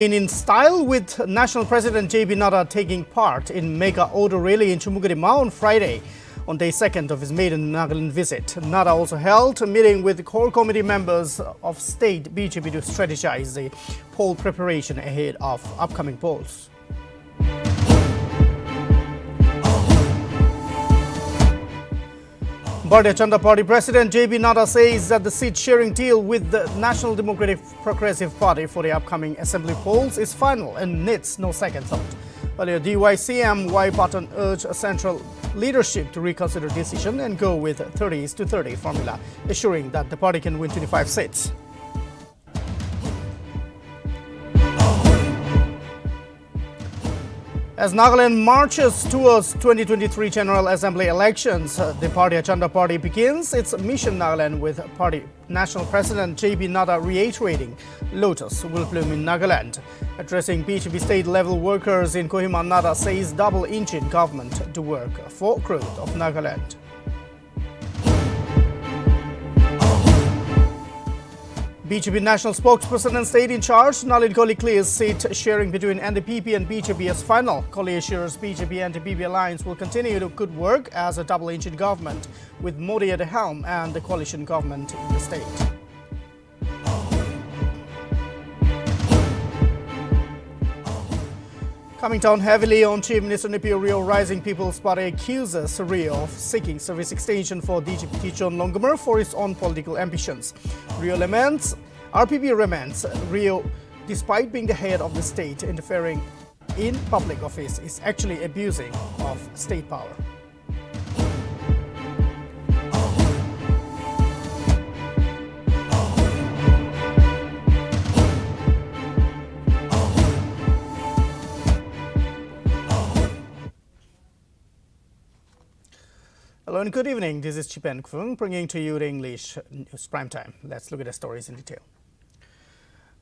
In style, with National President J.B. Nadda taking part in mega auto rally in Chumugadima on Friday, on day second of his maiden Nagaland visit. Nadda also held a meeting with core committee members of state BJP to strategize the poll preparation ahead of upcoming polls. Bharatiya Janata Party President J.B. Nadda says that the seat-sharing deal with the National Democratic Progressive Party for the upcoming assembly polls is final and needs no second thought. Earlier, DY-CM Y. Patton urged central leadership to reconsider decision and go with 30:30 formula, assuring that the party can win 25 seats. As Nagaland marches towards 2023 General Assembly elections, the Bharatiya Janata Party begins its mission Nagaland with Party National President J.B. Nadda reiterating Lotus will bloom in Nagaland. Addressing BJP state-level workers in Kohima, Nadda says double-engine government to work for growth of Nagaland. BJP national spokesperson and state in charge Nalin Kohli clears seat sharing between Nltv and BJP as final. Kohli assures BJP-Nltv alliance will continue to good work as a double-engine government with Modi at the helm and the coalition government in the state. Coming down heavily on Chief Minister Nipio Rio, Rising People's Party accuses Rio of seeking service extension for DGP John Longamer for his own political ambitions. RPP laments Rio, despite being the head of the state, interfering in public office is actually abusing of state power. Hello and good evening. This is Chipen Kfung bringing to you the English News Prime Time. Let's look at the stories in detail.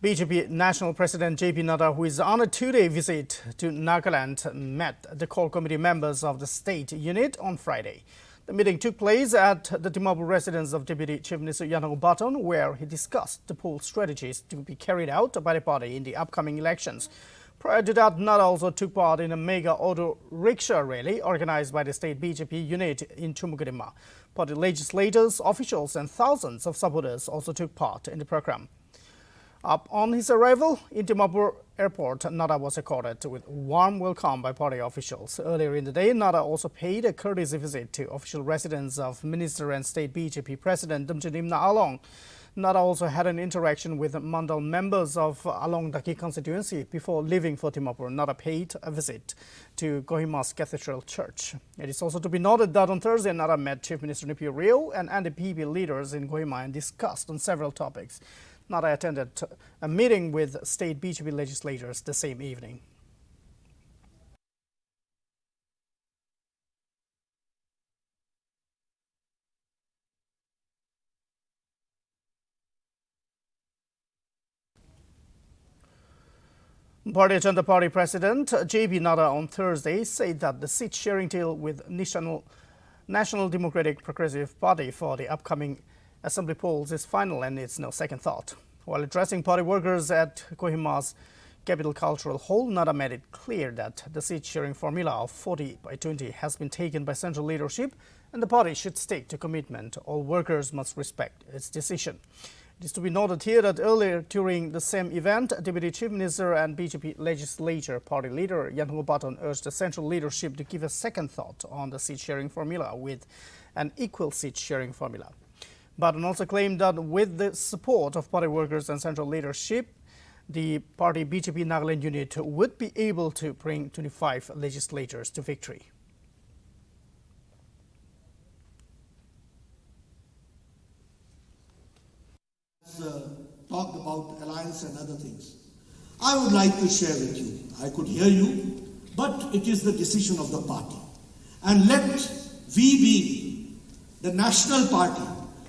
BJP National President J.B. Nadda, who is on a two-day visit to Nagaland, met the core committee members of the state unit on Friday. The meeting took place at the Dimapur residence of Deputy Chief Minister Yanang Baton, where he discussed the poll strategies to be carried out by the party in the upcoming elections. Prior to that, Nadda also took part in a mega auto rickshaw rally organized by the state BJP unit in Chumugadima. Party legislators, officials and thousands of supporters also took part in the program. On his arrival in Dimapur airport, Nadda was accorded with warm welcome by party officials. Earlier in the day, Nadda also paid a courtesy visit to official residence of Minister and State BJP President Dumjanimna Along. Nadda also had an interaction with Mandal members of Along Daki constituency before leaving for Dimapur. Nadda paid a visit to Kohima's Cathedral Church. It is also to be noted that on Thursday, Nadda met Chief Minister Nipio Rio and Nltv leaders in Kohima and discussed on several topics. Nadda attended a meeting with state BJP legislators the same evening. Bharatiya Janata Party President J.B. Nadda on Thursday said that the seat-sharing deal with National Democratic Progressive Party for the upcoming assembly polls is final and needs no second thought. While addressing party workers at Kohima's Capital Cultural Hall, Nadda made it clear that the seat-sharing formula of 40/20 has been taken by central leadership and the party should stick to commitment. All workers must respect its decision. It is to be noted here that earlier during the same event, Deputy Chief Minister and BJP Legislature Party Leader Yanang Baton urged the central leadership to give a second thought on the seat-sharing formula with an equal seat-sharing formula. Baton also claimed that with the support of party workers and central leadership, the party BJP Nagaland unit would be able to bring 25 legislators to victory. Talked about alliance and other things. I would like to share with you. I could hear you, but it is the decision of the party. And let we be the national party.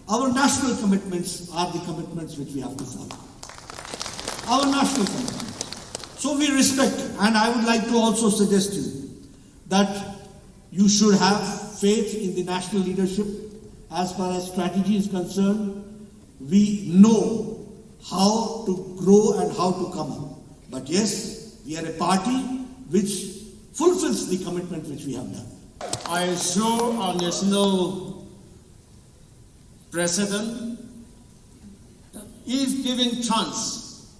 Our national commitments are the commitments which we have to follow. Our national commitments. So we respect, and I would like to also suggest to you that you should have faith in the national leadership. As far as strategy is concerned, we know how to grow and how to come up. But yes, we are a party which fulfills the commitment which we have done. I assure our national president that if given chance,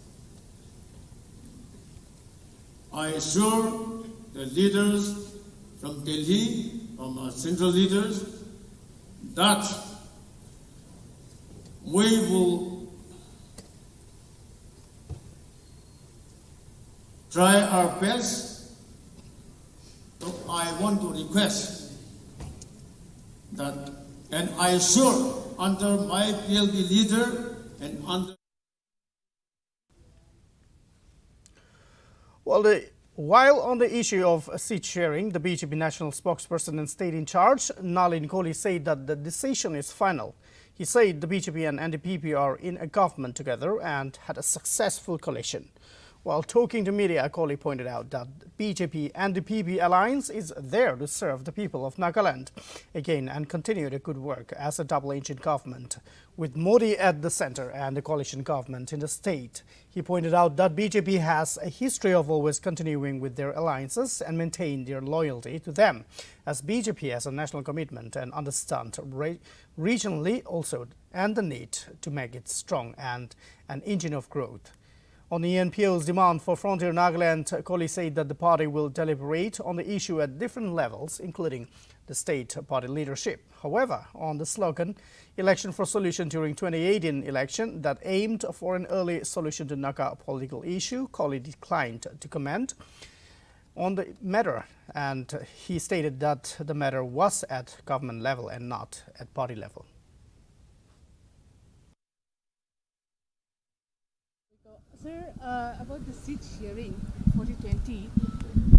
I assure the leaders from Delhi, from our central leaders, that we will try our best. So I want to request that, and I assure under my PLB leader and under While on the issue of seat sharing, the BJP national spokesperson and state in charge, Nltv, said that the decision is final. He said the BJP and NDPP are in a government together and had a successful coalition. While talking to media, Kohli pointed out that BJP and the NDPP alliance is there to serve the people of Nagaland again and continue the good work as a double-engine government with Modi at the center and the coalition government in the state. He pointed out that BJP has a history of always continuing with their alliances and maintain their loyalty to them, as BJP has a national commitment and understand regionally also and the need to make it strong and an engine of growth. On the NPO's demand for Frontier Nagaland, Kohli said that the party will deliberate on the issue at different levels, including the state party leadership. However, on the slogan, Election for Solution during 2018 election that aimed for an early solution to Naga political issue, Kohli declined to comment on the matter, and he stated that the matter was at government level and not at party level. Sir, about the seat sharing 4020,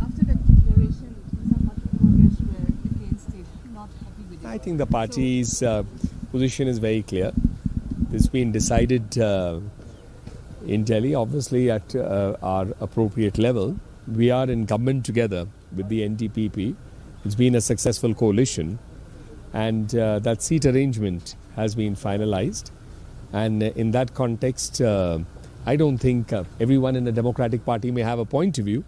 after that declaration, some progress were against it, not happy with it. I think the party's position is very clear. It's been decided in Delhi, obviously at our appropriate level. We are in government together with the NDPP. It's been a successful coalition, and that seat arrangement has been finalized. And in that context, I don't think everyone in the Democratic Party may have a point of view,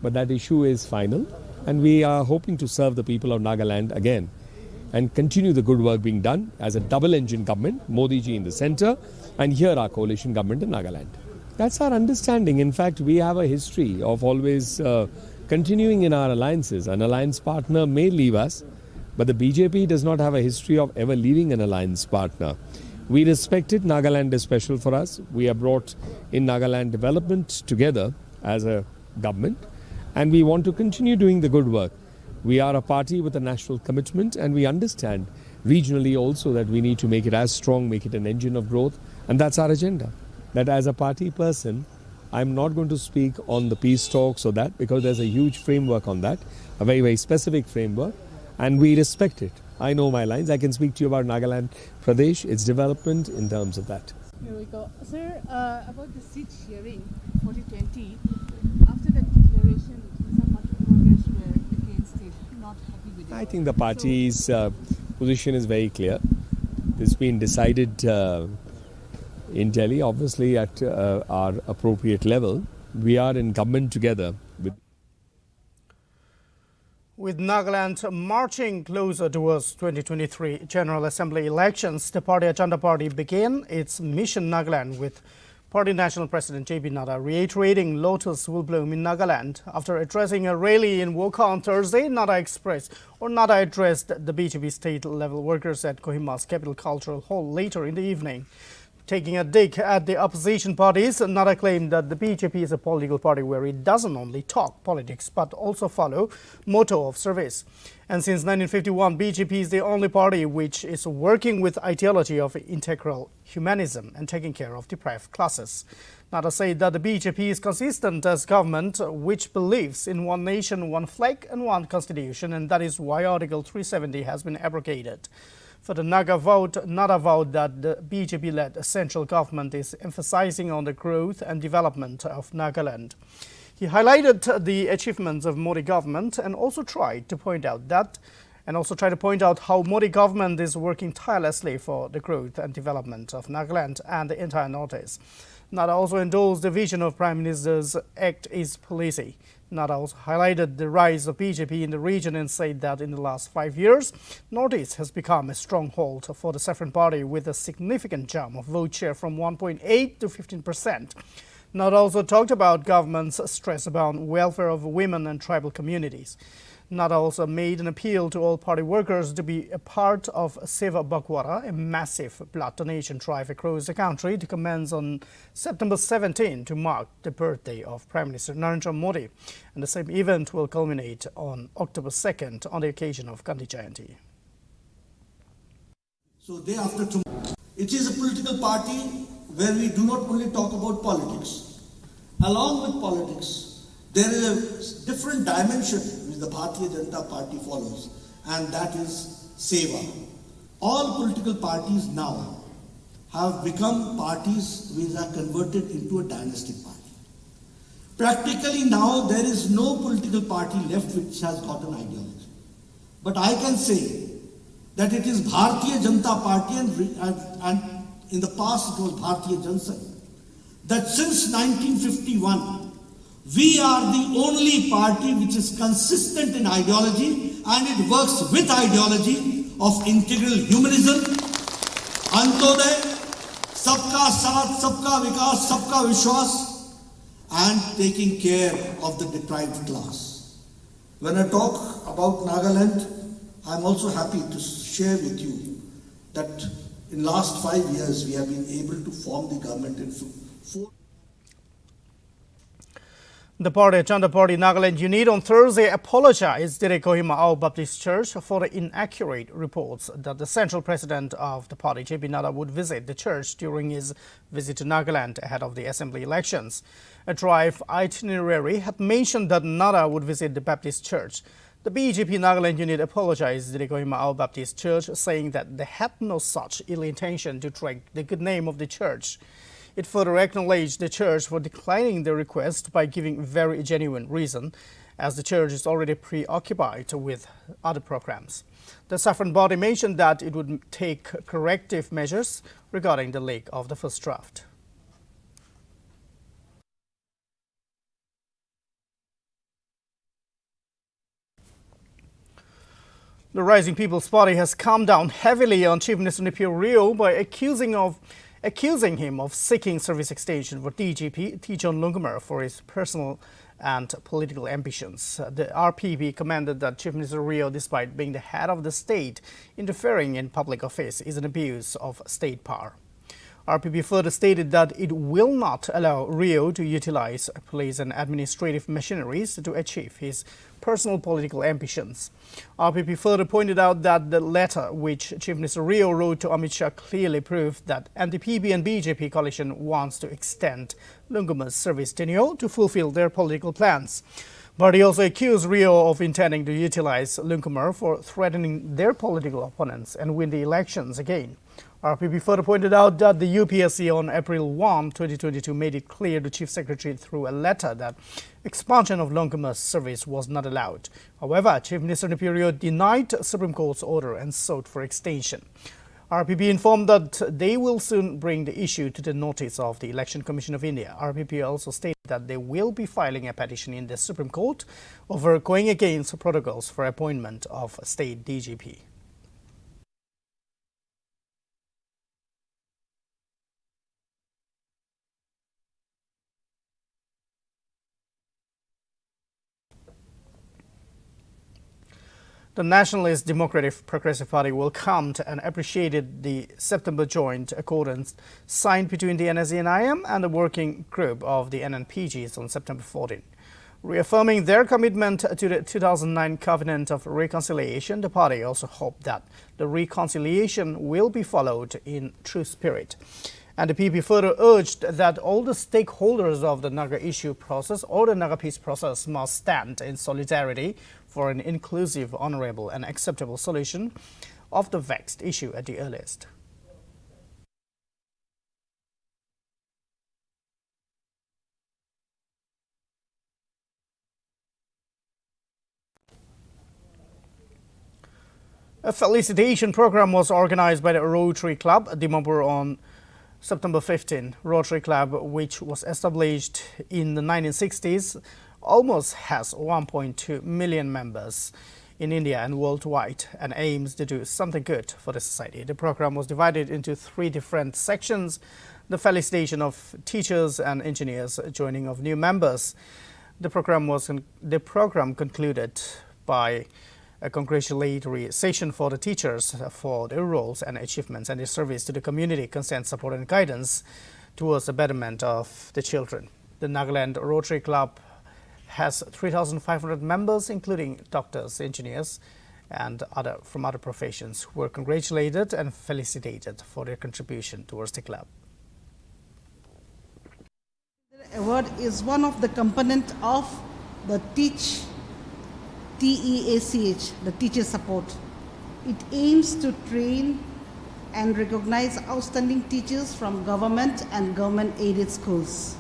but that issue is final, and we are hoping to serve the people of Nagaland again and continue the good work being done as a double-engine government, Modi ji in the centre, and here our coalition government in Nagaland. That's our understanding. In fact, we have a history of always continuing in our alliances. An alliance partner may leave us, but the BJP does not have a history of ever leaving an alliance partner. We respect it. Nagaland is special for us. We are brought in Nagaland development together as a government, and we want to continue doing the good work. We are a party with a national commitment, and we understand regionally also that we need to make it as strong, make it an engine of growth, and that's our agenda. That as a party person, I'm not going to speak on the peace talks or that, because there's a huge framework on that, a very, very specific framework, and we respect it. I know my lines. I can speak to you about Nagaland Pradesh, its development in terms of that. Here we go. Sir, about the seat sharing 4020, after that declaration, some progress were against it, not happy with it. I think the party's position is very clear. It's been decided in Delhi, obviously at our appropriate level. We are in government together with Nagaland marching closer towards 2023 General Assembly elections, the Party Agenda Party began its mission Nagaland with Party National President J.P. Nadda reiterating lotus will bloom in Nagaland. After addressing a rally in Woka on Thursday, Nadda addressed the BJP state-level workers at Kohima's Capital Cultural Hall later in the evening. Taking a dig at the opposition parties, Nadda claimed that the BJP is a political party where it doesn't only talk politics but also follow motto of service. And since 1951, BJP is the only party which is working with ideology of integral humanism and taking care of deprived classes. Nadda said that the BJP is consistent as government which believes in one nation, one flag and one constitution, and that is why Article 370 has been abrogated. For the Naga vote, Nadda vowed that the BJP-led central government is emphasizing on the growth and development of Nagaland. He highlighted the achievements of Modi government and also tried to point out how Modi government is working tirelessly for the growth and development of Nagaland and the entire Northeast. Nada also endorsed the vision of Prime Minister's Act East policy. Nada also highlighted the rise of BJP in the region and said that in the last 5 years, Northeast has become a stronghold for the Saffron Party with a significant jump of vote share from 1.8 to 15%. Nada also talked about government's stress about welfare of women and tribal communities. Nada also made an appeal to all party workers to be a part of Seva Bakwara, a massive blood donation drive across the country to commence on September 17 to mark the birthday of Prime Minister Narendra Modi. And the same event will culminate on October 2nd on the occasion of Gandhi Jayanti. So day after tomorrow, it is a political party where we do not only talk about politics. Along with politics, there is a different dimension which the Bharatiya Janata Party follows, and that is Seva. All political parties now have become parties which are converted into a dynastic party. Practically now there is no political party left which has got an ideology. But I can say that it is Bharatiya Janata Party and in the past it was Bharatiya Janata, that since 1951 we are the only party which is consistent in ideology, and it works with ideology of integral humanism, Antodaya, Sabka Saath, Sabka Vikas, Sabka Vishwas, and taking care of the deprived class. When I talk about Nagaland, I am also happy to share with you that in last 5 years we have been able to form the government in 4. The party, Chanda Party Nagaland Unit, on Thursday apologized to the Kohima Ao Baptist Church for the inaccurate reports that the central president of the party, JP Nada, would visit the church during his visit to Nagaland ahead of the assembly elections. A drive itinerary had mentioned that Nada would visit the Baptist Church. The BJP Nagaland Unit apologized to the Kohima Ao Baptist Church, saying that they had no such ill intention to drag the good name of the church. It further acknowledged the church for declining the request by giving very genuine reason, as the church is already preoccupied with other programs. The Saffron body mentioned that it would take corrective measures regarding the leak of the first draft. The Rising People's Party has come down heavily on Chief Minister Nltv Rio by accusing him of seeking service extension for DGP Tijon Lungkumar for his personal and political ambitions. The RPP commented that Chief Minister Rio, despite being the head of the state, interfering in public affairs is an abuse of state power. RPP further stated that it will not allow Rio to utilize police and administrative machineries to achieve his personal political ambitions. RPP further pointed out that the letter which Chief Minister Rio wrote to Amit Shah clearly proved that NTPB and BJP coalition wants to extend Lungkumar's service tenure to fulfill their political plans. But he also accused Rio of intending to utilize Lungkumar for threatening their political opponents and win the elections again. RPP further pointed out that the UPSC on April 1, 2022 made it clear to Chief Secretary through a letter that expansion of Lungkumar's service was not allowed. However, Chief Minister Nltv Rio denied Supreme Court's order and sought for extension. RPP informed that they will soon bring the issue to the notice of the Election Commission of India. RPP also stated that they will be filing a petition in the Supreme Court over going against protocols for appointment of state DGP. The Nationalist Democratic Progressive Party welcomed and appreciated the September joint accordance signed between the NSE and IM and the working group of the NNPGs on September 14. Reaffirming their commitment to the 2009 Covenant of Reconciliation, the party also hoped that the reconciliation will be followed in true spirit. And the PP further urged that all the stakeholders of the Naga issue process or the Naga peace process must stand in solidarity for an inclusive, honorable and acceptable solution of the vexed issue at the earliest. A felicitation program was organized by the Rotary Club, Dimapur, on September 15, Rotary Club, which was established in the 1960s, almost has 1.2 million members in India and worldwide and aims to do something good for the society. The program was divided into 3 different sections: the felicitation of teachers and engineers, joining of new members. The program concluded by a congratulatory session for the teachers for their roles and achievements and their service to the community, consent, support and guidance towards the betterment of the children. The Nagaland Rotary Club has 3,500 members, including doctors, engineers and from other professions, who were congratulated and felicitated for their contribution towards the club. The award is one of the components of the TEACH, T-E-A-C-H, the teacher support. It aims to train and recognize outstanding teachers from government and government-aided schools.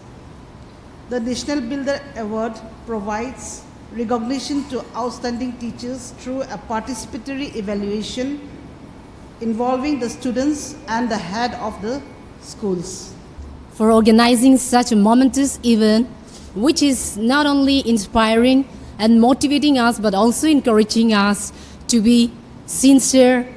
The National Builder Award provides recognition to outstanding teachers through a participatory evaluation involving the students and the head of the schools. For organizing such a momentous event, which is not only inspiring and motivating us, but also encouraging us to be sincere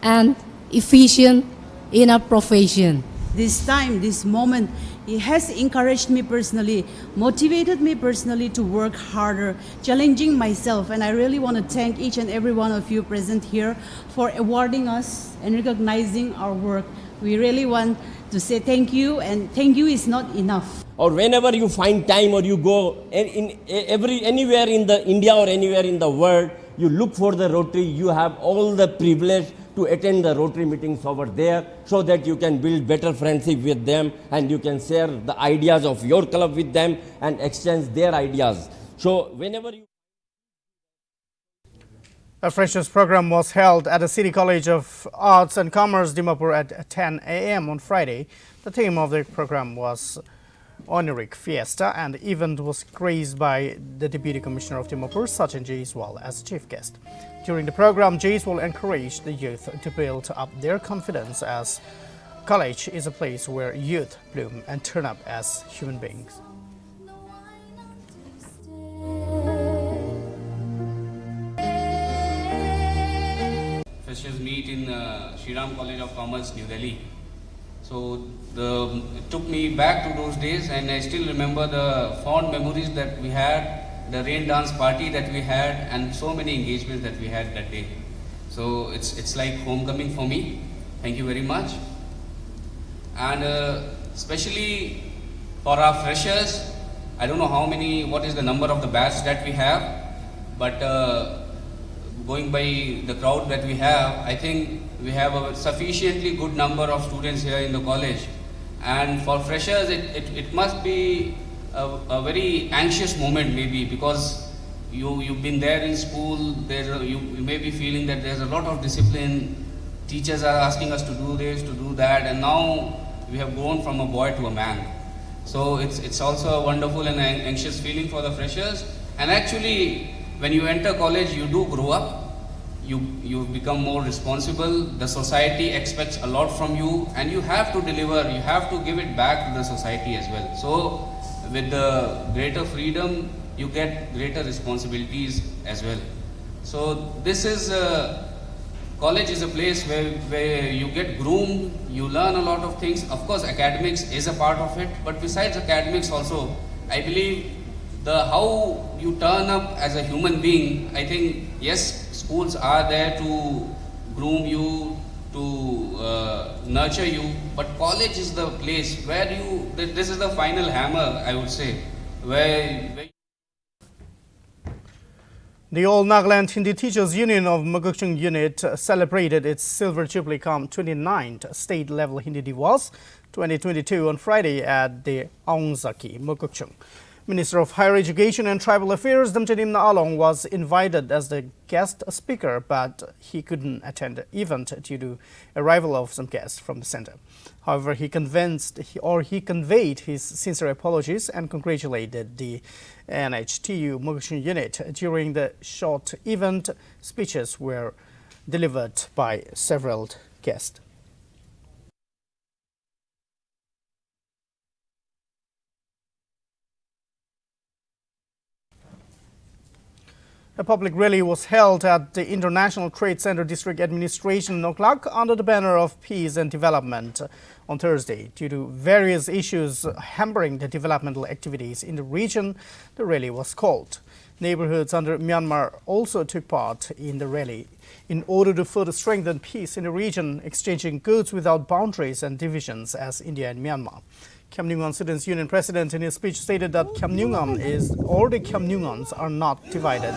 and efficient in our profession. This time, this moment, it has encouraged me personally, motivated me personally to work harder, challenging myself. And I really want to thank each and every one of you present here for awarding us and recognizing our work. We really want to say thank you, and thank you is not enough. Or whenever you find time or you go anywhere in the India or anywhere in the world, you look for the Rotary, you have all the privilege to attend the Rotary meetings over there so that you can build better friendship with them and you can share the ideas of your club with them and exchange their ideas. So whenever you... A freshers program was held at the City College of Arts and Commerce, Dimapur at 10 a.m. on Friday. The theme of the program was Honoric Fiesta, and the event was graced by the Deputy Commissioner of Dimapur, Sachin Jaiswal, as chief guest. During the program, Jaiswal encouraged the youth to build up their confidence, as college is a place where youth bloom and turn up as human beings. Freshers meet in Shriram College of Commerce, New Delhi. So it took me back to those days, and I still remember the fond memories that we had, the rain dance party that we had, and so many engagements that we had that day. So it's like homecoming for me. Thank you very much. And especially for our freshers, I don't know what is the number of the batch that we have, but going by the crowd that we have, I think we have a sufficiently good number of students here in the college. And for freshers, it must be a very anxious moment maybe, because you've been there in school, you may be feeling that there's a lot of discipline, teachers are asking us to do this, to do that, and now we have grown from a boy to a man. So it's also a wonderful and anxious feeling for the freshers. And actually, when you enter college, you do grow up. You become more responsible. The society expects a lot from you, and you have to deliver. You have to give it back to the society as well. So with the greater freedom, you get greater responsibilities as well. So this is college is a place where you get groomed, you learn a lot of things. Of course, academics is a part of it, but besides academics also, I believe how you turn up as a human being, I think, yes, schools are there to groom you, to nurture you, but college is the place where this is the final hammer, I would say, where The All Nagaland Hindi Teachers Union of Mokokchung Unit celebrated its Silver Jubilee cum 29th State Level Hindi Diwas 2022 on Friday at the Aungzaki, Mokokchung. Minister of Higher Education and Tribal Affairs, Damchanim Naalong, was invited as the guest speaker, but he couldn't attend the event due to arrival of some guests from the center. However, he conveyed his sincere apologies and congratulated the NHTU Mokokchung unit. During the short event, speeches were delivered by several guests. A public rally was held at the International Trade Center District Administration in Oklak under the banner of peace and development on Thursday. Due to various issues hampering the developmental activities in the region, the rally was called. Neighborhoods under Myanmar also took part in the rally in order to further strengthen peace in the region, exchanging goods without boundaries and divisions as India and Myanmar. Kham Nyungon Students' Union President in his speech stated that Kham Nyungon the Kham Nyungons are not divided.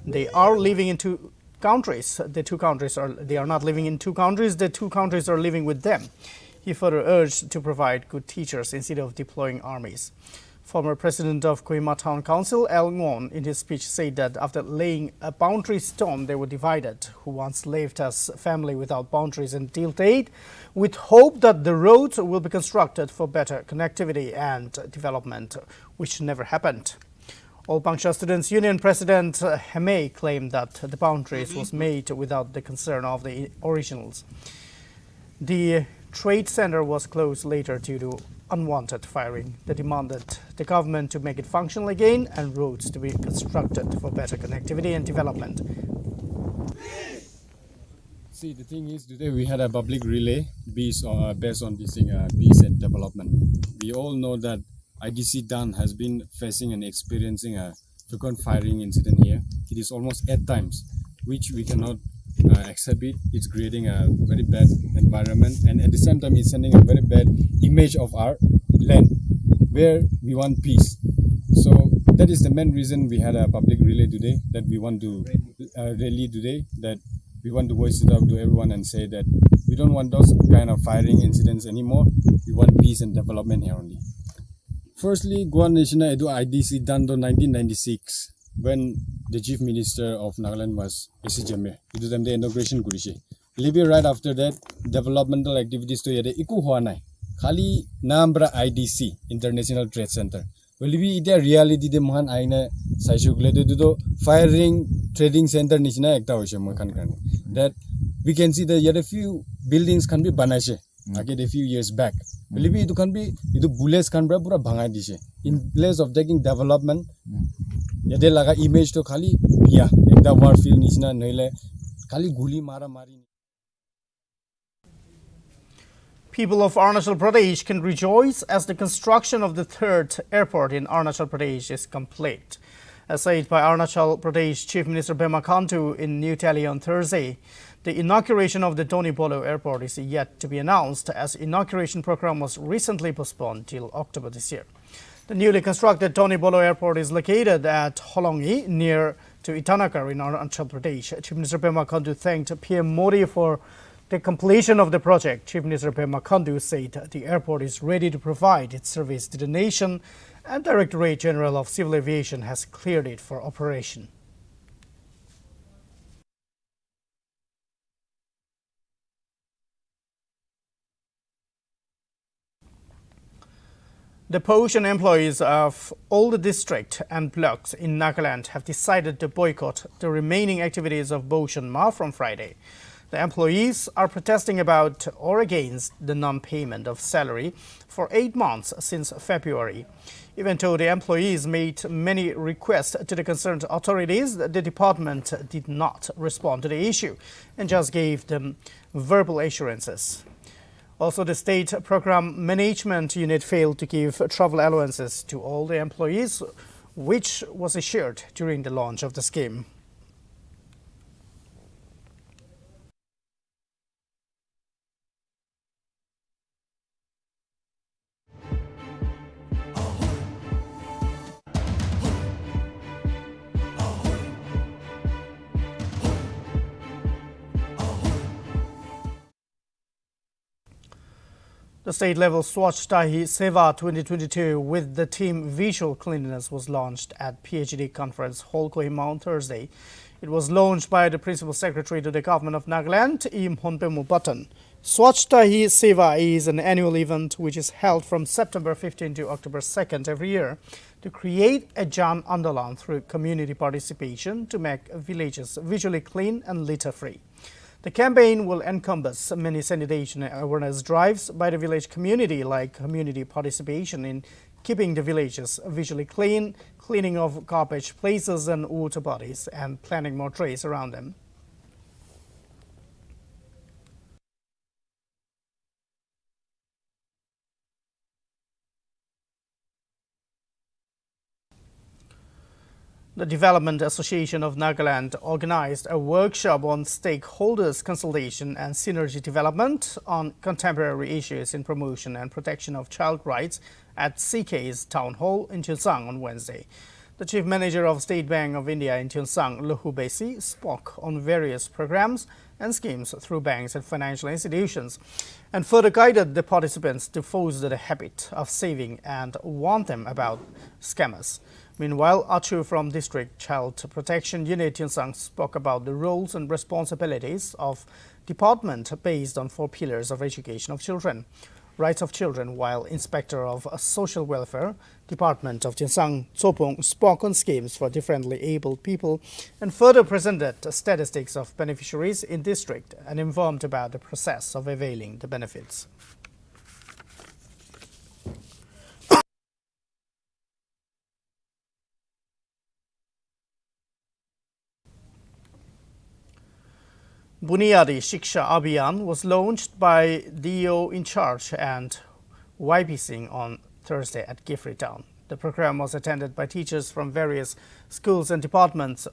They are living in two countries. They are not living in two countries. The two countries are living with them. He further urged to provide good teachers instead of deploying armies. Former President of Kohima Town Council, L. Ngon, in his speech said that after laying a boundary stone, they were divided, who once lived as family without boundaries in Tiltate, with hope that the roads will be constructed for better connectivity and development, which never happened. All Pangsha Students' Union President Heme claimed that the boundaries was made without the concern of the originals. The trade center was closed later due to unwanted firing. They demanded the government to make it functional again and roads to be constructed for better connectivity and development. See, the thing is, today we had a public relay based on this thing, peace and development. We all know that IDC Dan has been facing and experiencing a frequent firing incident here. It is almost 8 times, which we cannot accept it. It's creating a very bad environment, and at the same time it's sending a very bad image of our land where we want peace. So that is the main reason we had a public relay today, that we want to rally today, that we want to voice it out to everyone and say that we don't want those kind of firing incidents anymore. We want peace and development here only. Firstly, Guan National Edu IDC done in 1996 when the Chief Minister of Nagaland was A.C. Jammeh. It was the inauguration Kurishi. Libya right after that, developmental activities to yade iku hua nai. Khali nambra IDC, International Trade Center. Well, we ida reality de mohan aina saishukle do firing trading center nishna ekta hoise mohan karne. That we can see that yet a few buildings can be banaise. Again, a few years back. Well, we can be bullets can be pura bhangai dise. In place of taking development, yade laga image to khali yeah ekta war field nishna noile khali guli mara mari. People of Arunachal Pradesh can rejoice as the construction of the third airport in Arunachal Pradesh is complete. As said by Arunachal Pradesh Chief Minister Pema Khandu in New Delhi on Thursday, the inauguration of the Doni Bolo Airport is yet to be announced as inauguration program was recently postponed till October this year. The newly constructed Doni Bolo Airport is located at Holongi near to Itanakar in Arunachal Pradesh. Chief Minister Pema Khandu thanked PM Modi for the completion of the project. Chief Minister Pema Khandu said the airport is ready to provide its service to the nation, and Directorate General of Civil Aviation has cleared it for operation. The Poshan employees of all the district and blocks in Nagaland have decided to boycott the remaining activities of Boshan Ma from Friday. The employees are protesting about or against the non-payment of salary for 8 months since February. Even though the employees made many requests to the concerned authorities, the department did not respond to the issue and just gave them verbal assurances. Also, the State Program Management Unit failed to give travel allowances to all the employees, which was assured during the launch of the scheme. The state-level Swachhta Hi Seva 2022 with the theme Visual Cleanliness was launched at PhD Conference Hall, Kohima on Thursday. It was launched by the Principal Secretary to the Government of Nagaland, Im Honpemu Button. Swachhta Hi Seva is an annual event which is held from September 15 to October 2nd every year to create a Jan Andolan through community participation to make villages visually clean and litter-free. The campaign will encompass many sanitation awareness drives by the village community, like community participation in keeping the villages visually clean, cleaning of garbage places and water bodies, and planting more trees around them. The Development Association of Nagaland organized a workshop on stakeholders consultation and synergy development on contemporary issues in promotion and protection of child rights at CK's Town Hall in Tuensang on Wednesday. The Chief Manager of State Bank of India in Tuensang, Lahu Besi, spoke on various programs and schemes through banks and financial institutions, and further guided the participants to foster the habit of saving and warn them about scammers. Meanwhile, Achu from District Child Protection Unit Tuensang spoke about the roles and responsibilities of department based on 4 pillars of education of children, rights of children, while Inspector of Social Welfare Department of Tuensang Tsopong spoke on schemes for differently abled people and further presented statistics of beneficiaries in district and informed about the process of availing the benefits. Buniyadi Shiksha Abhiyan was launched by DO in charge and YP on Thursday at Gifri Town. The program was attended by teachers from various schools and departments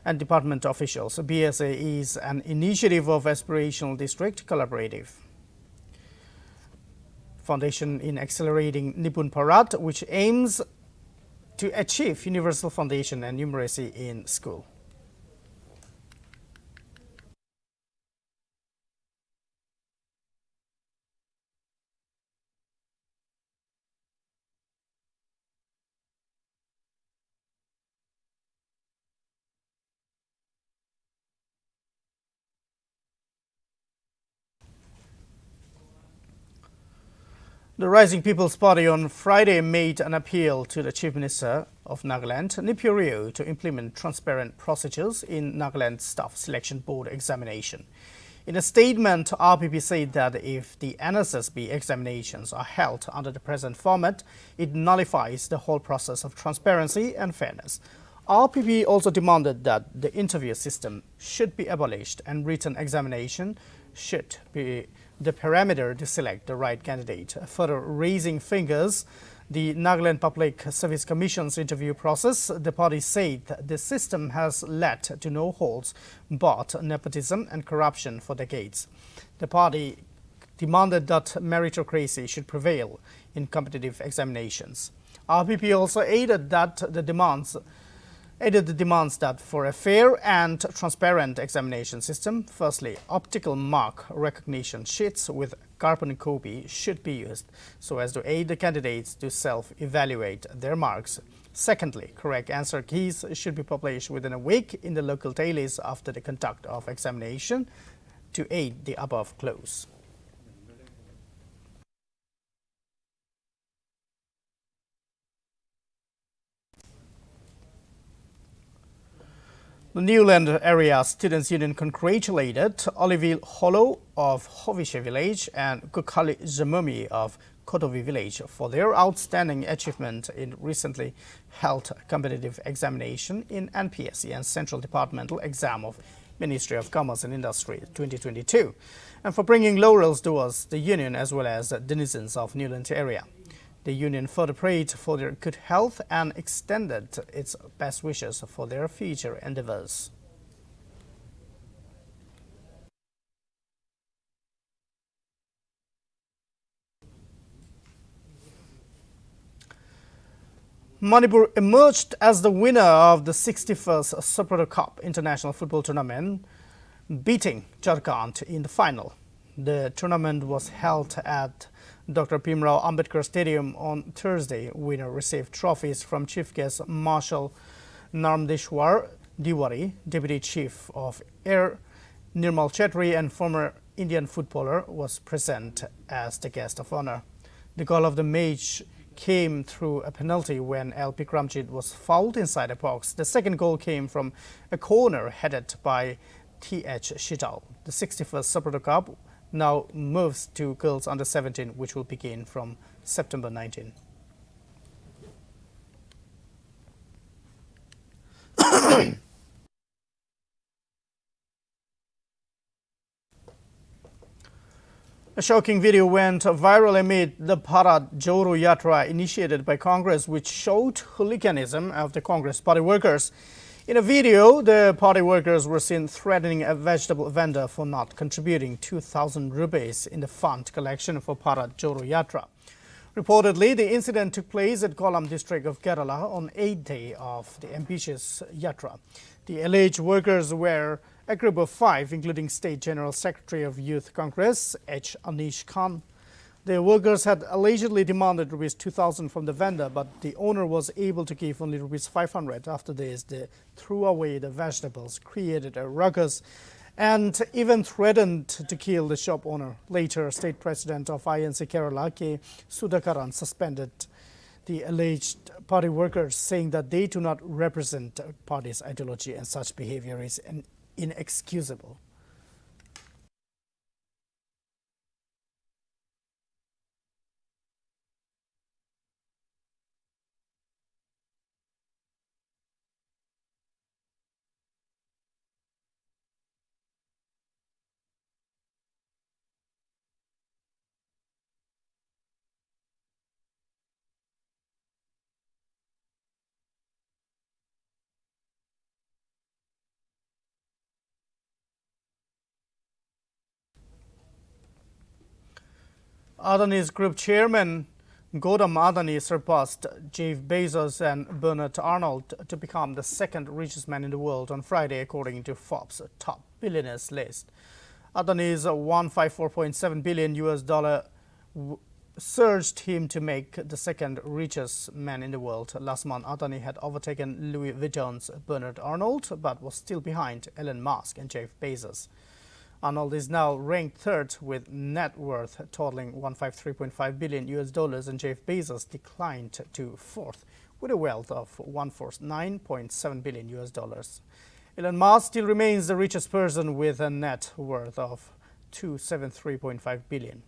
and department officials. BSA is an initiative of Aspirational District Collaborative Foundation in accelerating Nipun Bharat, which aims to achieve universal foundation and numeracy in school. The Rising People's Party on Friday made an appeal to the Chief Minister of Nagaland, Nipurio, to implement transparent procedures in Nagaland Staff Selection Board examination. In a statement, RPP said that if the NSSB examinations are held under the present format, it nullifies the whole process of transparency and fairness. RPP also demanded that the interview system should be abolished and written examination should be the parameter to select the right candidate. Further raising fingers, the Nagaland Public Service Commission's interview process, the party said that the system has led to no holds barred nepotism and corruption for decades. The party demanded that meritocracy should prevail in competitive examinations. RPP also aided the demands that for a fair and transparent examination system, firstly, optical mark recognition sheets with carbon copy should be used so as to aid the candidates to self-evaluate their marks. Secondly, correct answer keys should be published within a week in the local dailies after the conduct of examination to aid the above clause. The Newland Area Students' Union congratulated Oliville Hollow of Hovishe Village and Kukhali Zamumi of Kotovi Village for their outstanding achievement in recently held competitive examination in NPSC and Central Departmental Exam of Ministry of Commerce and Industry 2022, and for bringing laurels towards the union as well as denizens of Newland area. The union further prayed for their good health and extended its best wishes for their future endeavors. Manipur emerged as the winner of the 61st Sapporo Cup International Football Tournament, beating Jharkhand in the final. The tournament was held at Dr. Bhimrao Ambedkar Stadium on Thursday. Winner received trophies from Chief Guest Marshal Narmdeshwar Diwari, Deputy Chief of Air Nirmal Chetri, and former Indian footballer was present as the guest of honor. The goal of the match came through a penalty when L. Bikramjit was fouled inside the box. The second goal came from a corner headed by T.H. Shital. The 61st Sapporo Cup now moves to girls under 17, which will begin from September 19. A shocking video went viral amid the Bharat Jodo Yatra initiated by Congress, which showed hooliganism of the Congress party workers. In a video, the party workers were seen threatening a vegetable vendor for not contributing 2,000 rupees in the fund collection for Bharat Jodo Yatra. Reportedly, the incident took place at Kollam district of Kerala on 8th day of the ambitious Yatra. The alleged workers were a group of 5, including State General Secretary of Youth Congress, H. Anish Khan. The workers had allegedly demanded rupees 2,000 from the vendor, but the owner was able to give only rupees 500. After this, they threw away the vegetables, created a ruckus, and even threatened to kill the shop owner. Later, State President of INC Kerala, K. Sudhakaran, suspended the alleged party workers, saying that they do not represent the party's ideology and such behavior is inexcusable. Adani's group chairman Gautam Adani surpassed Jeff Bezos and Bernard Arnault to become the second richest man in the world on Friday, according to Forbes' top billionaires list. Adani's $154.7 billion surged him to make the second richest man in the world. Last month, Adani had overtaken Louis Vuitton's Bernard Arnault, but was still behind Elon Musk and Jeff Bezos. Arnold is now ranked third with net worth totaling $153.5 billion and Jeff Bezos declined to fourth with a wealth of $149.7 billion. Elon Musk still remains the richest person with a net worth of $273.5 billion.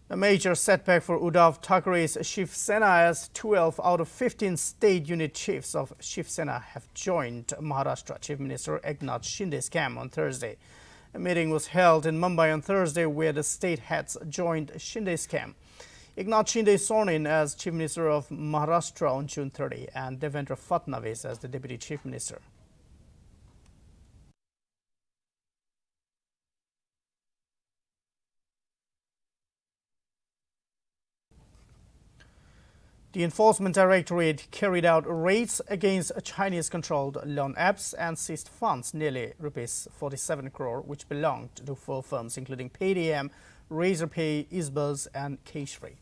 A major setback for Uddhav Thackeray's Shiv Sena, as 12 out of 15 state unit chiefs of Shiv Sena have joined Maharashtra Chief Minister Eknath Shinde's camp on Thursday. A meeting was held in Mumbai on Thursday where the state heads joined Shinde's camp. Eknath Shinde is sworn in as Chief Minister of Maharashtra on June 30 and Devendra Fadnavis as the Deputy Chief Minister. The Enforcement Directorate carried out raids against Chinese-controlled loan apps and seized funds, nearly rupees 47 crore, which belonged to 4 firms, including Paytm, Razorpay, Isbuzz, and Kshri.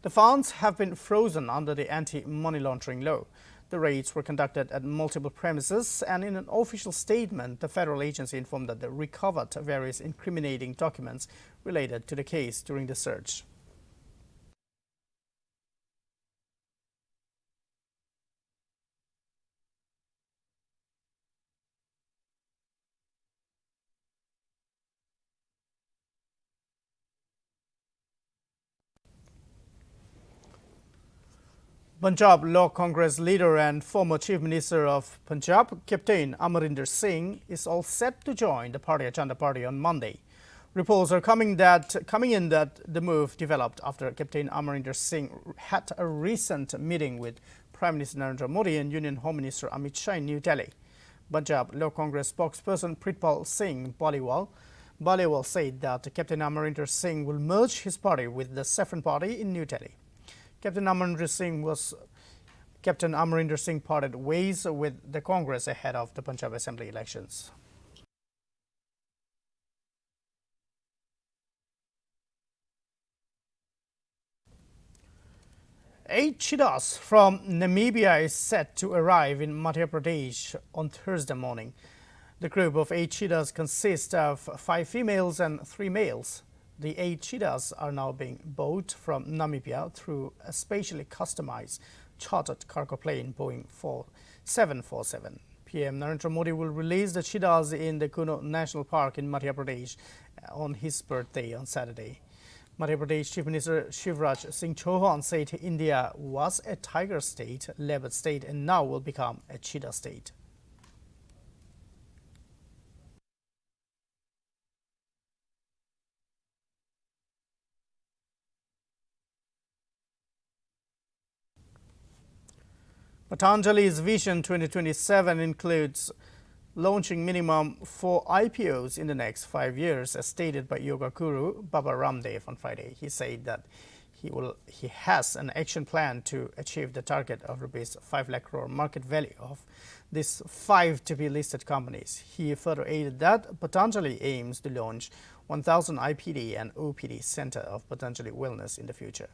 The funds have been frozen under the anti-money laundering law. The raids were conducted at multiple premises, and in an official statement, the federal agency informed that they recovered various incriminating documents related to the case during the search. Punjab Law Congress leader and former Chief Minister of Punjab, Captain Amarinder Singh, is all set to join the Bharatiya Janata Party on Monday. Reports are coming in that the move developed after Captain Amarinder Singh had a recent meeting with Prime Minister Narendra Modi and Union Home Minister Amit Shah in New Delhi. Punjab Law Congress spokesperson Pritpal Singh Baliwal said that Captain Amarinder Singh will merge his party with the Saffron Party in New Delhi. Captain Amarinder Singh parted ways with the Congress ahead of the Punjab Assembly elections. Eight cheetahs from Namibia is set to arrive in Madhya Pradesh on Thursday morning. The group of 8 cheetahs consists of 5 females and 3 males. The 8 cheetahs are now being bought from Namibia through a specially customized chartered cargo plane Boeing 747. PM Narendra Modi will release the cheetahs in the Kuno National Park in Madhya Pradesh on his birthday on Saturday. Madhya Pradesh Chief Minister Shivraj Singh Chauhan said India was a tiger state, leopard state, and now will become a cheetah state. Patanjali's Vision 2027 includes launching minimum 4 IPOs in the next 5 years, as stated by Yoga Guru Baba Ramdev on Friday. He said that he has an action plan to achieve the target of rupees 5 lakh crore market value of these 5 to be listed companies. He further added that Patanjali aims to launch 1,000 IPD and OPD center of Patanjali Wellness in the future.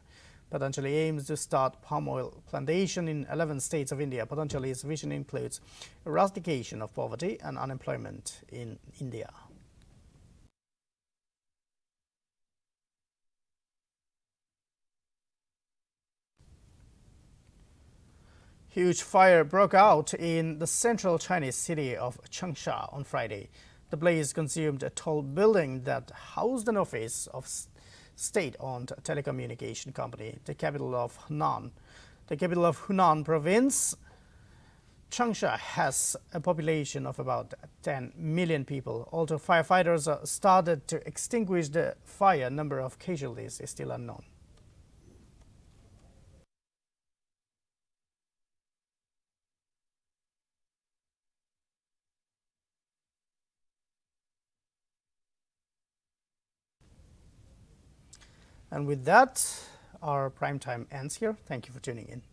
Patanjali aims to start palm oil plantation in 11 states of India. Patanjali's vision includes eradication of poverty and unemployment in India. Huge fire broke out in the central Chinese city of Changsha on Friday. The blaze consumed a tall building that housed an office of state-owned telecommunication company, the capital of Hunan. The capital of Hunan province, Changsha, has a population of about 10 million people. Although firefighters started to extinguish the fire, number of casualties is still unknown. And with that, our prime time ends here. Thank you for tuning in.